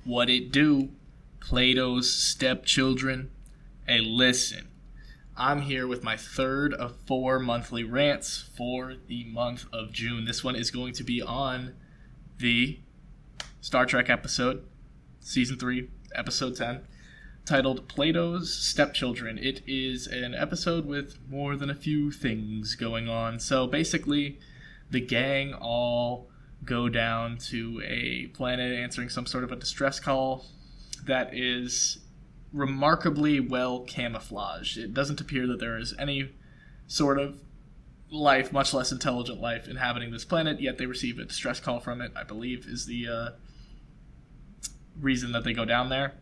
What it do? Plato's Stepchildren. Hey, listen. I'm here with my third of 4 monthly rants for the month of June. This one is going to be on the Star Trek episode, Season 3, Episode 10, titled Plato's Stepchildren. It is an episode with more than a few things going on. So basically, the gang all go down to a planet answering some sort of a distress call that is remarkably well camouflaged. It doesn't appear that there is any sort of life, much less intelligent life, inhabiting this planet, yet they receive a distress call from it, I believe, is the reason that they go down there.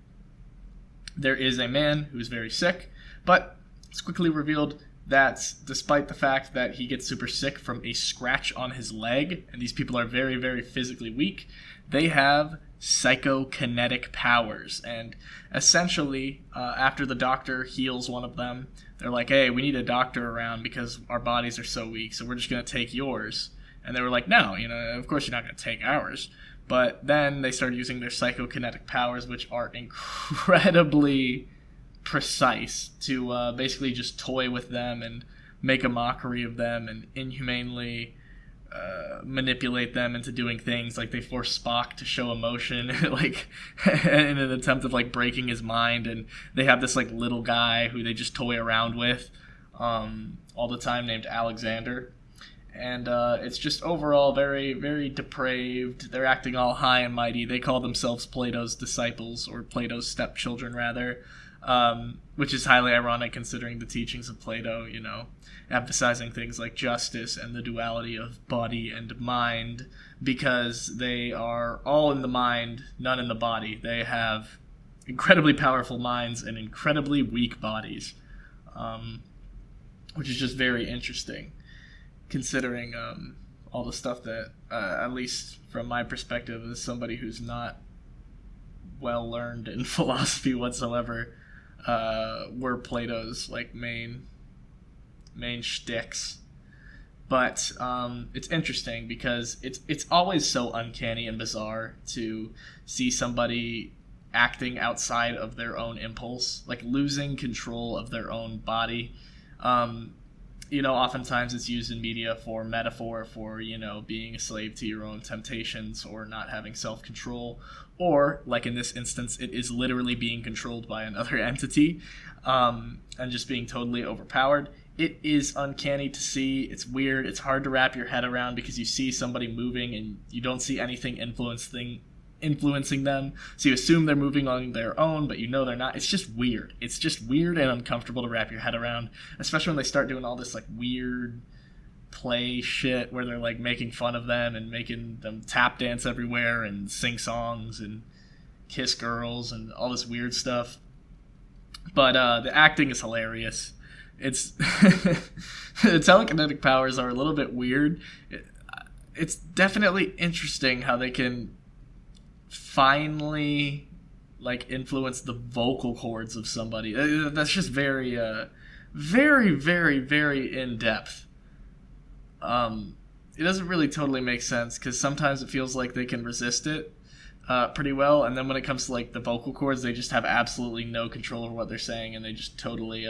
There is a man who is very sick, but it's quickly revealed that despite the fact that he gets super sick from a scratch on his leg, and these people are very, very physically weak, they have psychokinetic powers. And essentially, after the doctor heals one of them, they're like, hey, we need a doctor around because our bodies are so weak, so we're just going to take yours. And they were like, no, of course you're not going to take ours. But then they started using their psychokinetic powers, which are incredibly precise, to basically just toy with them and make a mockery of them and inhumanely manipulate them into doing things. Like they force Spock to show emotion like in an attempt of like breaking his mind, and they have this like little guy who they just toy around with all the time named Alexander. And it's just overall very, very depraved. They're acting all high and mighty. They call themselves Plato's disciples, or Plato's stepchildren, rather, which is highly ironic considering the teachings of Plato, emphasizing things like justice and the duality of body and mind, because they are all in the mind, none in the body. They have incredibly powerful minds and incredibly weak bodies, which is just very interesting, considering all the stuff that, at least from my perspective as somebody who's not well learned in philosophy whatsoever, were Plato's like main shticks. But it's interesting because it's always so uncanny and bizarre to see somebody acting outside of their own impulse, like losing control of their own body. Oftentimes it's used in media for metaphor for, being a slave to your own temptations or not having self-control. Or, like in this instance, it is literally being controlled by another entity and just being totally overpowered. It is uncanny to see. It's weird. It's hard to wrap your head around because you see somebody moving and you don't see anything influencing them. So you assume they're moving on their own, but they're not. It's just weird. It's just weird and uncomfortable to wrap your head around, especially when they start doing all this like weird play shit where they're like making fun of them and making them tap dance everywhere and sing songs and kiss girls and all this weird stuff. But the acting is hilarious. It's the telekinetic powers are a little bit weird. It's definitely interesting how they can finally like influence the vocal cords of somebody. That's just very very, very, very in depth. It doesn't really totally make sense because sometimes it feels like they can resist it pretty well, and then when it comes to like the vocal cords, they just have absolutely no control over what they're saying, and they just totally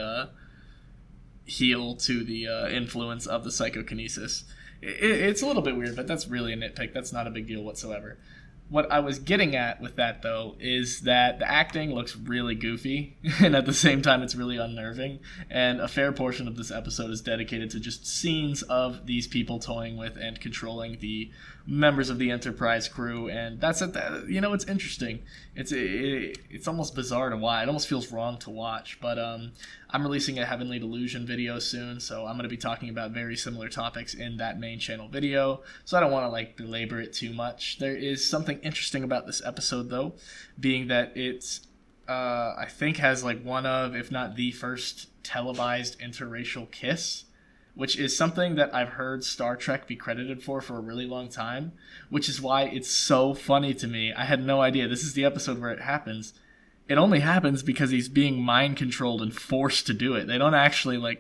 heal to the influence of the psychokinesis. It's a little bit weird, but that's really a nitpick. That's not a big deal whatsoever. What I was getting at with that, though, is that the acting looks really goofy, and at the same time it's really unnerving, and a fair portion of this episode is dedicated to just scenes of these people toying with and controlling the members of the Enterprise crew, and that's it. It's interesting. It's almost bizarre to watch. It almost feels wrong to watch, but I'm releasing a Heavenly Delusion video soon, so I'm going to be talking about very similar topics in that main channel video, so I don't want to belabor it too much. There is something interesting about this episode, though, being that it's I think has one of, if not the first televised interracial kiss, which is something that I've heard Star Trek be credited for a really long time, which is why it's so funny to me. I had no idea. This is the episode where it happens. It only happens because he's being mind controlled and forced to do it. They don't actually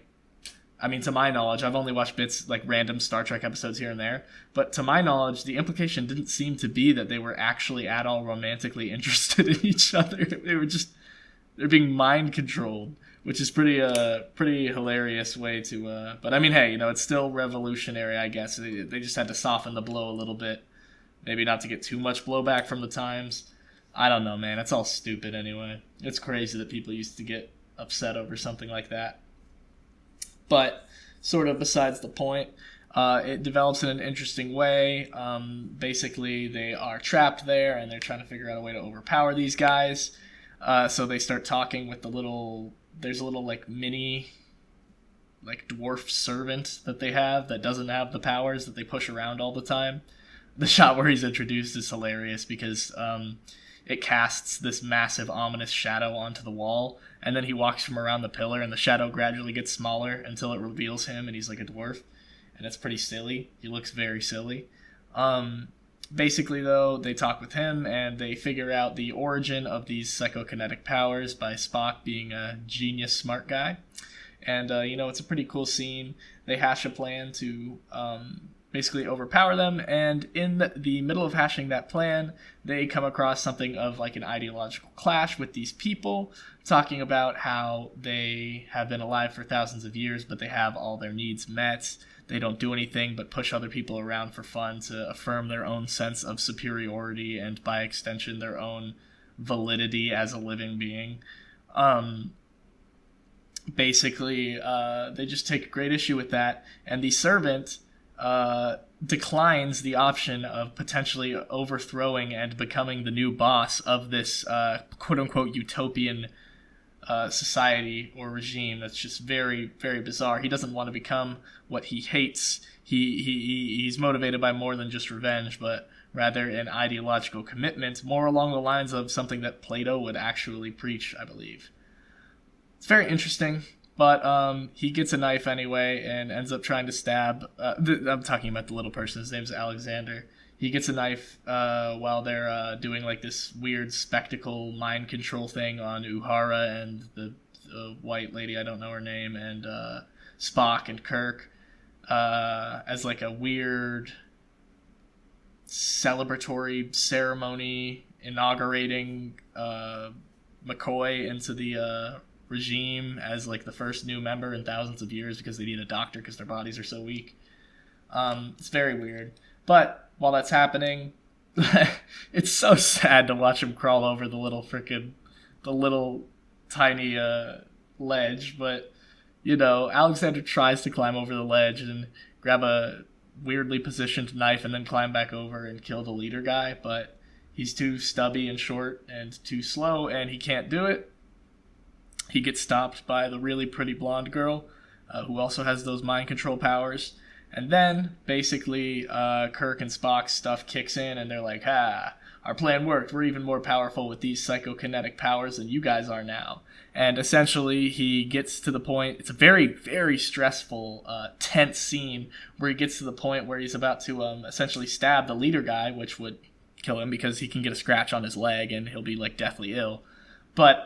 I mean, to my knowledge, I've only watched bits, like random Star Trek episodes here and there, but to my knowledge, the implication didn't seem to be that they were actually at all romantically interested in each other. They're being mind controlled, which is pretty hilarious way to. But I mean, hey, it's still revolutionary, I guess. They just had to soften the blow a little bit, maybe not to get too much blowback from the times. I don't know, man. It's all stupid anyway. It's crazy that people used to get upset over something like that. But sort of besides the point, it develops in an interesting way. Basically, they are trapped there, and they're trying to figure out a way to overpower these guys. So they start talking with there's a little like mini like dwarf servant that they have that doesn't have the powers, that they push around all the time. The shot where he's introduced is hilarious because it casts this massive ominous shadow onto the wall, and then he walks from around the pillar, and the shadow gradually gets smaller until it reveals him, and he's like a dwarf, and it's pretty silly. He looks very silly. Basically, though, they talk with him, and they figure out the origin of these psychokinetic powers by Spock being a genius smart guy. And, it's a pretty cool scene. They hash a plan to basically overpower them, and in the middle of hashing that plan, they come across something of like an ideological clash with these people, talking about how they have been alive for thousands of years, but they have all their needs met. They don't do anything but push other people around for fun to affirm their own sense of superiority and, by extension, their own validity as a living being. Basically, they just take great issue with that, and the servant declines the option of potentially overthrowing and becoming the new boss of this quote-unquote utopian society or regime that's just very, very bizarre. He doesn't want to become what he hates. He's motivated by more than just revenge, but rather an ideological commitment, more along the lines of something that Plato would actually preach, I believe. It's very interesting, but he gets a knife anyway and ends up trying to stab... I'm talking about the little person. His name's Alexander. He gets a knife while they're doing like this weird spectacle mind control thing on Uhura and the white lady, I don't know her name, and Spock and Kirk as like a weird celebratory ceremony inaugurating McCoy into the regime as like the first new member in thousands of years because they need a doctor because their bodies are so weak. It's very weird. But while that's happening, it's so sad to watch him crawl over the little tiny ledge. But, Alexander tries to climb over the ledge and grab a weirdly positioned knife and then climb back over and kill the leader guy. But he's too stubby and short and too slow, and he can't do it. He gets stopped by the really pretty blonde girl, who also has those mind control powers. And then, basically, Kirk and Spock's stuff kicks in, and they're like, our plan worked. We're even more powerful with these psychokinetic powers than you guys are now. And essentially, he gets to the point, it's a very, very stressful, tense scene, where he gets to the point where he's about to essentially stab the leader guy, which would kill him because he can get a scratch on his leg and he'll be, like, deathly ill. But,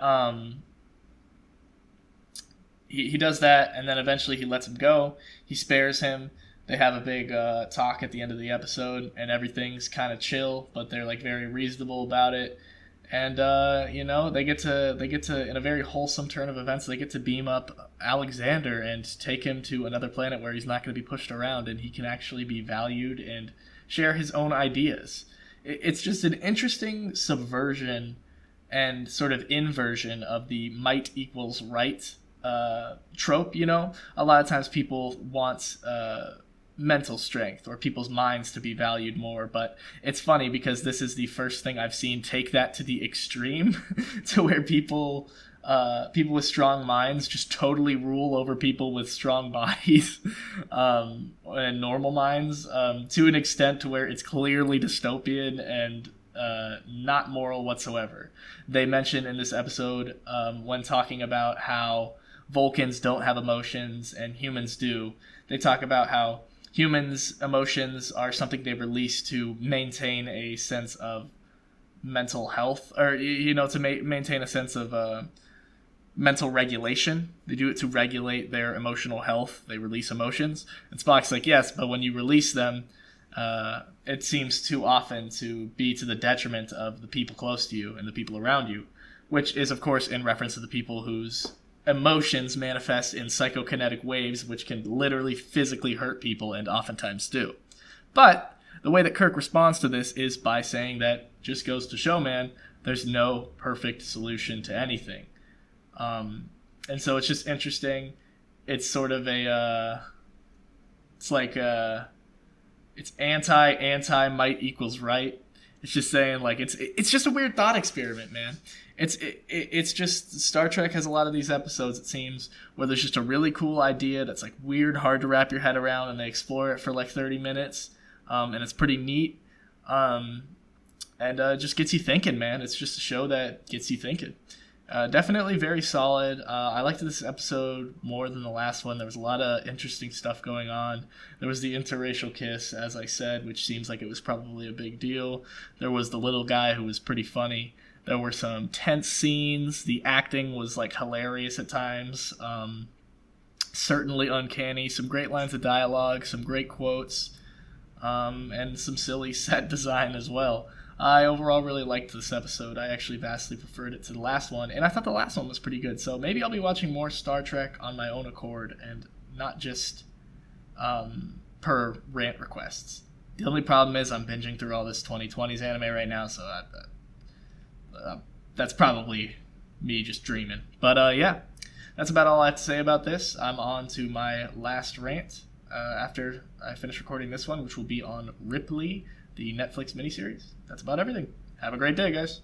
he does that, and then eventually he lets him go. He spares him. They have a big talk at the end of the episode, and everything's kind of chill, but they're like very reasonable about it. And they get to in a very wholesome turn of events, they get to beam up Alexander and take him to another planet where he's not going to be pushed around, and he can actually be valued and share his own ideas. It's just an interesting subversion and sort of inversion of the might equals right trope. A lot of times people want mental strength or people's minds to be valued more, but it's funny because this is the first thing I've seen take that to the extreme to where people with strong minds just totally rule over people with strong bodies and normal minds to an extent to where it's clearly dystopian and not moral whatsoever. They mention in this episode when talking about how Vulcans don't have emotions and humans do, they talk about how humans' emotions are something they release to maintain a sense of mental health, or to maintain a sense of mental regulation. They do it to regulate their emotional health. They release emotions. And Spock's like, yes, but when you release them, it seems too often to be to the detriment of the people close to you and the people around you, which is, of course, in reference to the people whose emotions manifest in psychokinetic waves, which can literally physically hurt people and oftentimes do. But the way that Kirk responds to this is by saying that just goes to show, man, there's no perfect solution to anything. And so it's just interesting. It's sort of it's anti might equals right. It's just saying, like, it's just a weird thought experiment, man. It's just Star Trek has a lot of these episodes, it seems, where there's just a really cool idea that's like weird, hard to wrap your head around, and they explore it for like 30 minutes, and it's pretty neat, and just gets you thinking, man. It's just a show that gets you thinking. Definitely very solid. I liked this episode more than the last one. There was a lot of interesting stuff going on. There was the interracial kiss, as I said, which seems like it was probably a big deal. There was the little guy who was pretty funny. There were some tense scenes. The acting was like hilarious at times. Certainly uncanny. Some great lines of dialogue, some great quotes, and some silly set design as well. I overall really liked this episode. I actually vastly preferred it to the last one, and I thought the last one was pretty good. So maybe I'll be watching more Star Trek on my own accord and not just per rant requests. The only problem is I'm binging through all this 2020s anime right now, so that's probably me just dreaming. But yeah, that's about all I have to say about this. I'm on to my last rant after I finish recording this one, which will be on Ripley, the Netflix miniseries. That's about everything. Have a great day, guys.